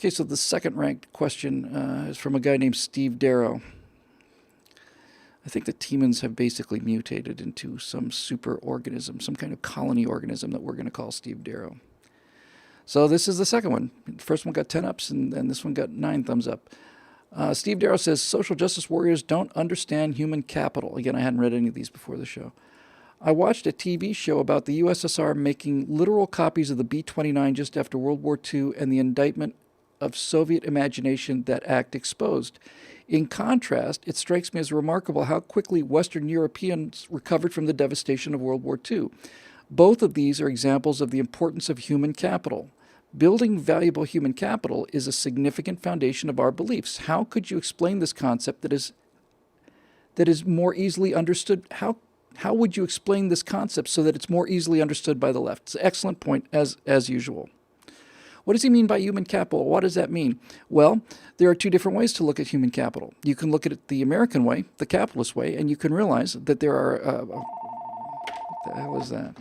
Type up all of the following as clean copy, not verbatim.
Okay, so the second ranked question is from a guy named Steve Darrow. I think the Temans have basically mutated into some super organism, some kind of colony organism that we're going to call Steve Darrow. So this is the second one. The first one got 10 ups, and this one got 9 thumbs up. Steve Darrow says, social justice warriors don't understand human capital. Again, I hadn't read any of these before the show. I watched a TV show about the USSR making literal copies of the B-29 just after World War II and the indictment of Soviet imagination that act exposed. In contrast, it strikes me as remarkable how quickly Western Europeans recovered from the devastation of World War II. Both of these are examples of the importance of human capital. Building valuable human capital is a significant foundation of our beliefs. How could you explain this concept that is more easily understood? How would you explain this concept so that it's more easily understood by the left? It's an excellent point, as usual. What does he mean by human capital? What does that mean? Well, there are two different ways to look at human capital. You can look at it the American way, the capitalist way, and you can realize that there are... what the hell is that?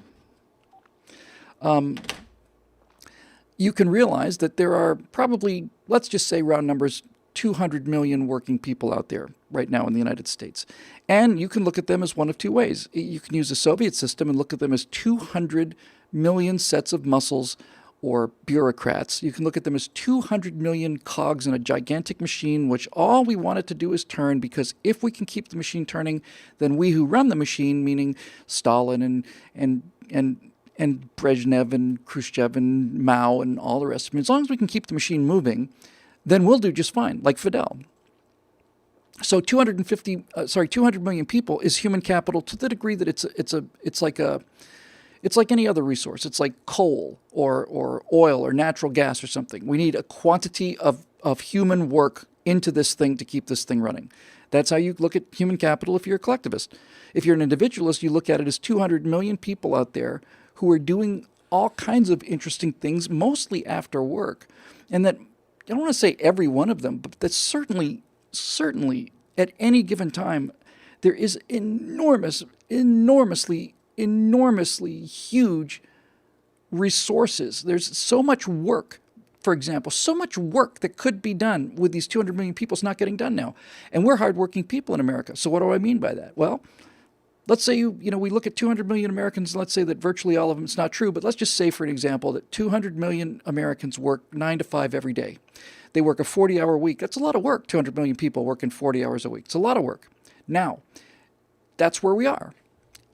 You can realize that there are probably, let's just say round numbers, 200 million working people out there right now in the United States. And you can look at them as one of two ways. You can use the Soviet system and look at them as 200 million sets of muscles or bureaucrats. You can look at them as 200 million cogs in a gigantic machine, which all we want it to do is turn, because if we can keep the machine turning, then we who run the machine, meaning Stalin and Brezhnev and Khrushchev and Mao and all the rest of them, as long as we can keep the machine moving, then we'll do just fine, like Fidel. So 200 million people is human capital to the degree that it's like any other resource. It's like coal or oil or natural gas or something. We need a quantity of human work into this thing to keep this thing running. That's how you look at human capital if you're a collectivist. If you're an individualist, you look at it as 200 million people out there who are doing all kinds of interesting things, mostly after work. And that, I don't want to say every one of them, but that's certainly at any given time, there is enormously huge resources. There's so much work, for example, so much work that could be done with these 200 million people is not getting done now. And we're hardworking people in America. So what do I mean by that? Well, let's say we look at 200 million Americans, and let's say that virtually all of them, it's not true, but let's just say for an example that 200 million Americans work 9 to 5 every day. They work a 40-hour week. That's a lot of work, 200 million people working 40 hours a week. It's a lot of work. Now, that's where we are.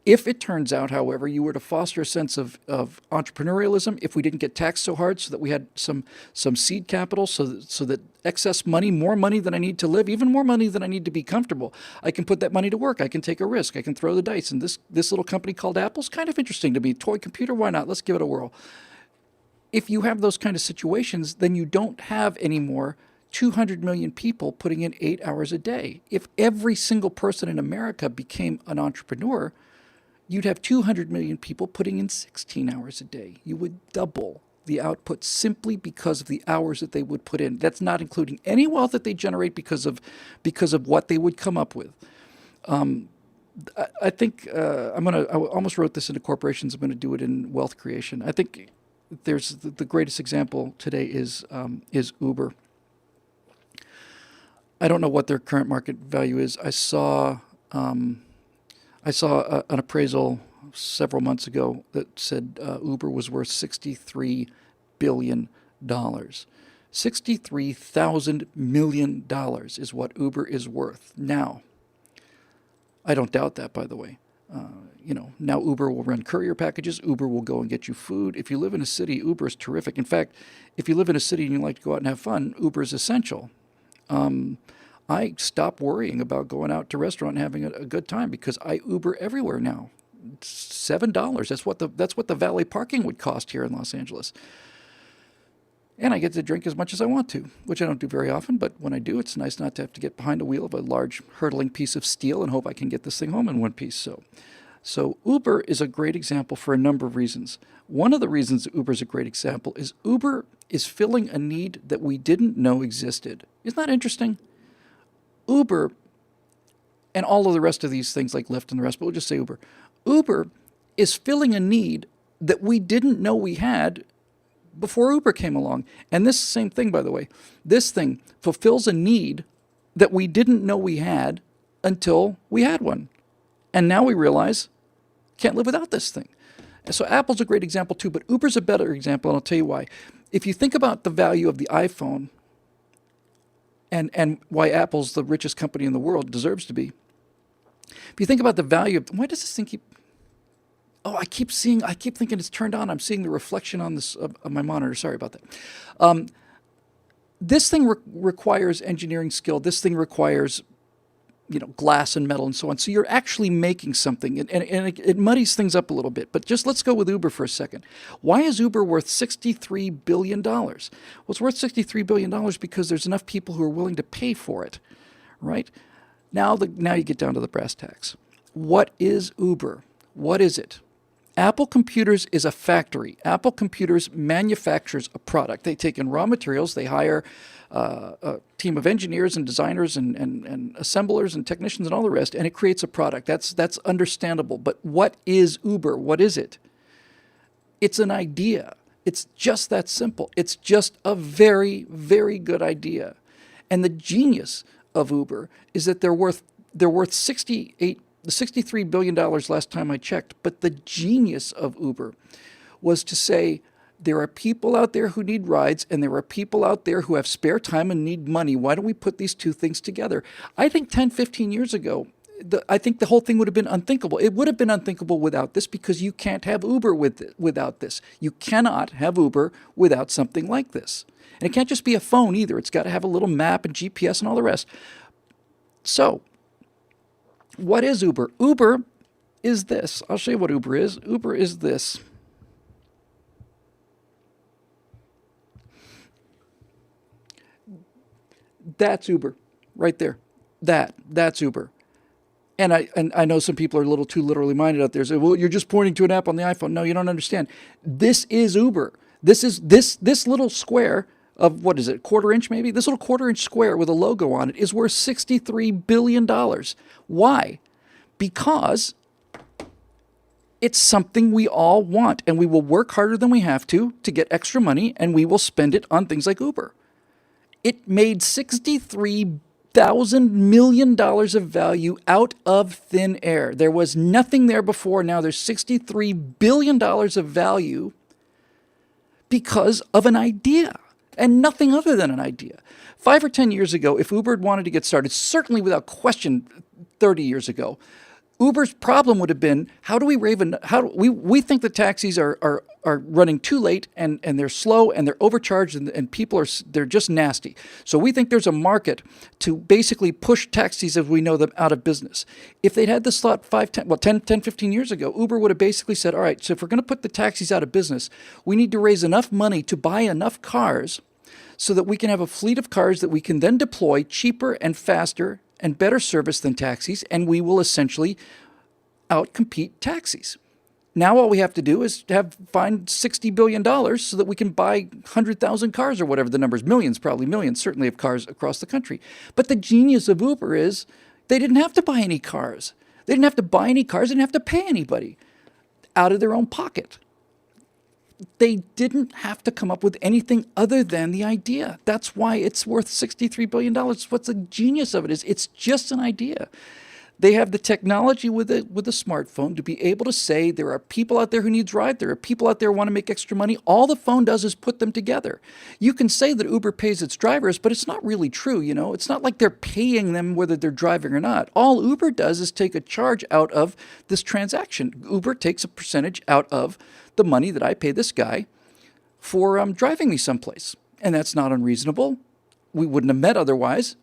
If it turns out, however, you were to foster a sense of entrepreneurialism, if we didn't get taxed so hard so that we had some seed capital, so that excess money, more money than I need to live, even more money than I need to be comfortable, I can put that money to work. I can take a risk. I can throw the dice. And this little company called Apple's kind of interesting to me. Toy computer, why not? Let's give it a whirl. If you have those kind of situations, then you don't have anymore 200 million people putting in 8 hours a day. If every single person in America became an entrepreneur, you'd have 200 million people putting in 16 hours a day. You would double the output simply because of the hours that they would put in. That's not including any wealth that they generate because of what they would come up with. I think I almost wrote this into corporations. I'm going to do it in wealth creation. I think there's the greatest example today is Uber. I don't know what their current market value is. I saw an appraisal several months ago that said Uber was worth $63 billion. $63,000 million is what Uber is worth now. I don't doubt that, by the way. Now Uber will run courier packages. Uber will go and get you food. If you live in a city, Uber is terrific. In fact, if you live in a city and you like to go out and have fun, Uber is essential. I stopped worrying about going out to a restaurant and having a good time because I Uber everywhere now. It's $7. That's what the valet parking would cost here in Los Angeles. And I get to drink as much as I want to, which I don't do very often, but when I do, it's nice not to have to get behind a wheel of a large hurtling piece of steel and hope I can get this thing home in one piece. So Uber is a great example for a number of reasons. One of the reasons Uber is a great example is Uber is filling a need that we didn't know existed. Isn't that interesting? Uber and all of the rest of these things like Lyft and the rest, but we'll just say Uber. Uber is filling a need that we didn't know we had before Uber came along. And this same thing, by the way, this thing fulfills a need that we didn't know we had until we had one. And now we realize, can't live without this thing. And so Apple's a great example too, but Uber's a better example, and I'll tell you why. If you think about the value of the iPhone and why Apple's the richest company in the world, deserves to be. If you think about the value of, why does this thing keep, oh, I keep thinking it's turned on. I'm seeing the reflection on this of my monitor. Sorry about that. This thing requires engineering skill. This thing requires, glass and metal and so on. So you're actually making something, and it muddies things up a little bit. But just let's go with Uber for a second. Why is Uber worth $63 billion? Well, it's worth $63 billion because there's enough people who are willing to pay for it, right? Now you get down to the brass tacks. What is Uber? What is it? Apple Computers is a factory. Apple Computers manufactures a product. They take in raw materials. They hire a team of engineers and designers and assemblers and technicians and all the rest, and it creates a product. That's understandable. But what is Uber? What is it? It's an idea. It's just that simple. It's just a very, very good idea. And the genius of Uber is that they're worth $63 billion last time I checked. But the genius of Uber was to say, there are people out there who need rides, and there are people out there who have spare time and need money. Why don't we put these two things together? I think 10, 15 years ago, I think the whole thing would have been unthinkable. It would have been unthinkable without this, because you can't have Uber without this. You cannot have Uber without something like this. And it can't just be a phone either. It's got to have a little map and GPS and all the rest. So, what is Uber? Uber is this. I'll show you what Uber is. Uber is this. That's Uber, right there. That's Uber. And I know some people are a little too literally minded out there. Say, well, you're just pointing to an app on the iPhone. No, you don't understand. This is Uber. This is this little square of, what is it, quarter inch maybe? This little quarter-inch square with a logo on it is worth $63 billion. Why? Because it's something we all want, and we will work harder than we have to get extra money, and we will spend it on things like Uber. It made $63,000 million of value out of thin air. There was nothing there before. Now there's $63 billion of value because of an idea, and nothing other than an idea. 5 or 10 years ago, if Uber had wanted to get started, certainly without question 30 years ago, Uber's problem would have been, we think the taxis are running too late, and they're slow, and they're overcharged, and people they're just nasty. So we think there's a market to basically push taxis as we know them out of business. If they'd had this thought 10, 15 years ago, Uber would have basically said, all right, so if we're going to put the taxis out of business, we need to raise enough money to buy enough cars so that we can have a fleet of cars that we can then deploy cheaper and faster and better service than taxis, and we will essentially outcompete taxis. Now all we have to do is find $60 billion so that we can buy 100,000 cars or whatever the number is. Millions, probably millions, certainly, of cars across the country. But the genius of Uber is they didn't have to buy any cars. They didn't have to buy any cars. They didn't have to pay anybody out of their own pocket. They didn't have to come up with anything other than the idea. That's why it's worth $63 billion. What's the genius of it is it's just an idea. They have the technology with a smartphone to be able to say there are people out there who need rides. There are people out there who want to make extra money. All the phone does is put them together. You can say that Uber pays its drivers, but it's not really true. It's not like they're paying them whether they're driving or not. All Uber does is take a charge out of this transaction. Uber takes a percentage out of the money that I pay this guy for driving me someplace. And that's not unreasonable. We wouldn't have met otherwise,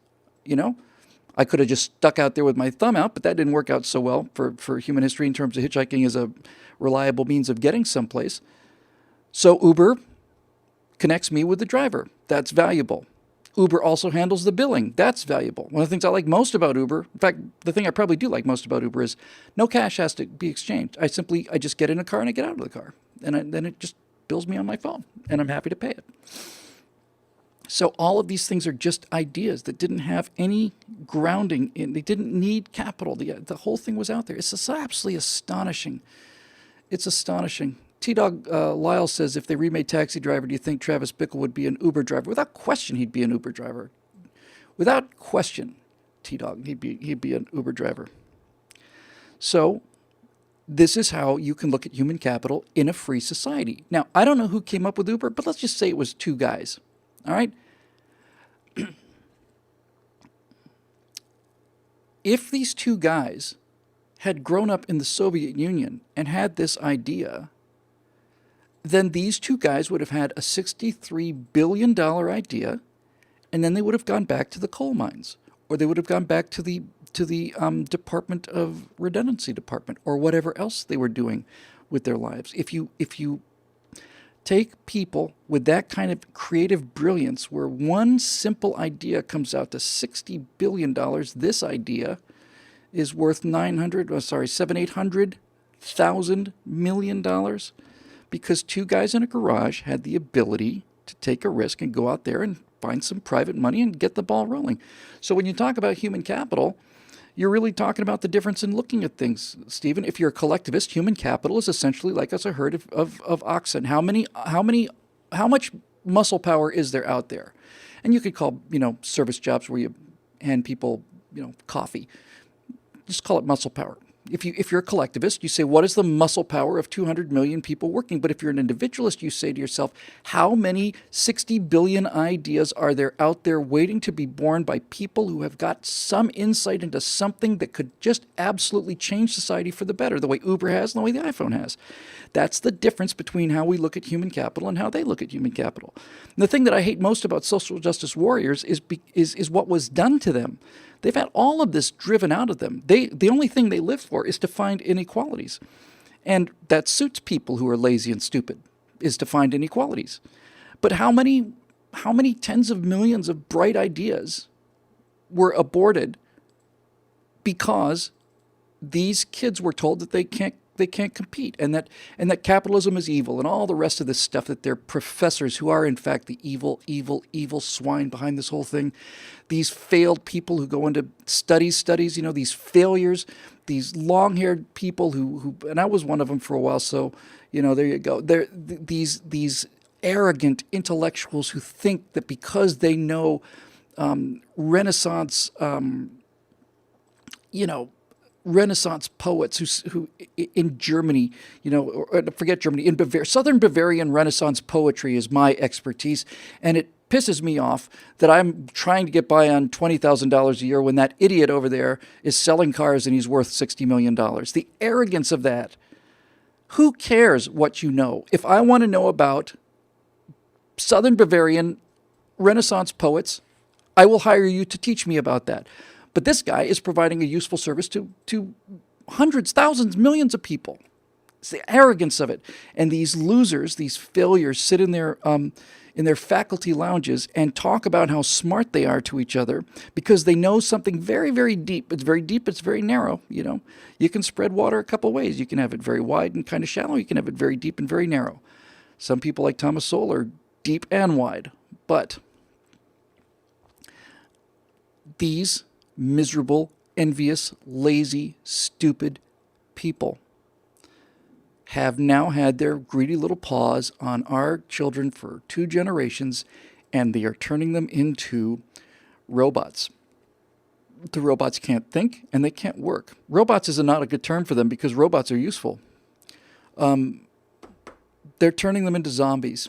I could have just stuck out there with my thumb out, but that didn't work out so well for human history in terms of hitchhiking as a reliable means of getting someplace. So Uber connects me with the driver. That's valuable. Uber also handles the billing. That's valuable. One of the things I like most about Uber, in fact, the thing I probably do like most about Uber is no cash has to be exchanged. I just get in a car and I get out of the car. And then it just bills me on my phone, and I'm happy to pay it. So all of these things are just ideas that didn't have any grounding in, they didn't need capital. The whole thing was out there. It's just absolutely astonishing. It's astonishing. T-Dog Lyle says, if they remade Taxi Driver, do you think Travis Bickle would be an Uber driver? Without question, he'd be an Uber driver. Without question, T-Dog, he'd be an Uber driver. So this is how you can look at human capital in a free society. Now, I don't know who came up with Uber, but let's just say it was two guys. All right? If these two guys had grown up in the Soviet Union and had this idea, then these two guys would have had a $63 billion idea, and then they would have gone back to the coal mines, or they would have gone back to the Department of Redundancy Department, or whatever else they were doing with their lives. If you take people with that kind of creative brilliance, where one simple idea comes out to $60 billion, this idea is worth $800,000 million, because two guys in a garage had the ability to take a risk and go out there and find some private money and get the ball rolling. So when you talk about human capital, you're really talking about the difference in looking at things, Stephen. If you're a collectivist, human capital is essentially like us a herd of oxen. How much muscle power is there out there? And you could call, service jobs where you hand people, coffee. Just call it muscle power. If you're a collectivist, you say, what is the muscle power of 200 million people working? But if you're an individualist, you say to yourself, how many 60 billion ideas are there out there waiting to be born by people who have got some insight into something that could just absolutely change society for the better, the way Uber has and the way the iPhone has? That's the difference between how we look at human capital and how they look at human capital. And the thing that I hate most about social justice warriors is what was done to them. They've had all of this driven out of them. The only thing they live for is to find inequalities. And that suits people who are lazy and stupid, is to find inequalities. But how many tens of millions of bright ideas were aborted because these kids were told that they can't compete, and that capitalism is evil, and all the rest of this stuff, that they're professors who are in fact the evil swine behind this whole thing. These failed people who go into studies, these failures, these long-haired people who and I was one of them for a while, so there you go. These arrogant intellectuals who think that because they know Renaissance poets who in Germany, or forget Germany, in Bavaria, Southern Bavarian Renaissance poetry is my expertise, and it pisses me off that I'm trying to get by on $20,000 a year when that idiot over there is selling cars and he's worth $60 million. The arrogance of that. Who cares what you know? If I want to know about Southern Bavarian Renaissance poets, I will hire you to teach me about that. But this guy is providing a useful service to hundreds, thousands, millions of people. It's the arrogance of it. And these losers, these failures, sit in their faculty lounges and talk about how smart they are to each other because they know something very, very deep. It's very deep. It's very narrow. You can spread water a couple ways. You can have it very wide and kind of shallow. You can have it very deep and very narrow. Some people like Thomas Sowell are deep and wide. But these miserable, envious, lazy, stupid people have now had their greedy little paws on our children for 2 generations, and they are turning them into robots. The robots can't think, and they can't work. Robots is not a good term for them because robots are useful. They're turning them into zombies.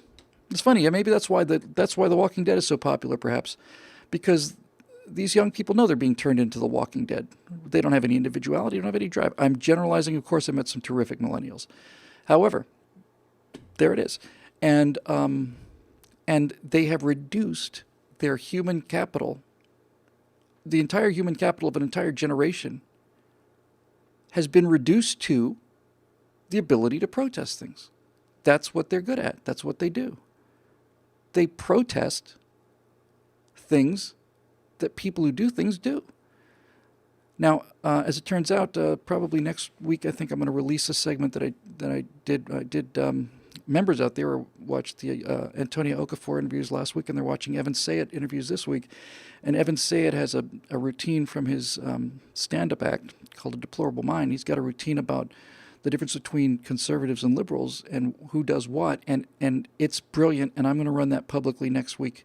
It's funny. Maybe that's why The Walking Dead is so popular, perhaps, because these young people know they're being turned into The Walking Dead. They don't have any individuality, don't have any drive. I'm generalizing. Of course, I met some terrific millennials. However, there it is. And they have reduced their human capital. The entire human capital of an entire generation has been reduced to the ability to protest things. That's what they're good at. That's what they do. They protest things that people who do things do. Now, as it turns out, probably next week, I think I'm going to release a segment that I did. Members out there watched the Antonia Okafor interviews last week, and they're watching Evan Sayet interviews this week. And Evan Sayet has a routine from his stand-up act called A Deplorable Mind. He's got a routine about the difference between conservatives and liberals and who does what. And it's brilliant, and I'm going to run that publicly next week.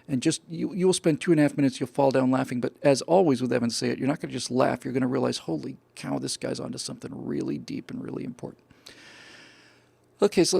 And just, you'll spend 2.5 minutes, you'll fall down laughing. But as always with Evan Say It, you're not going to just laugh. You're going to realize, holy cow, this guy's onto something really deep and really important. Okay, so let's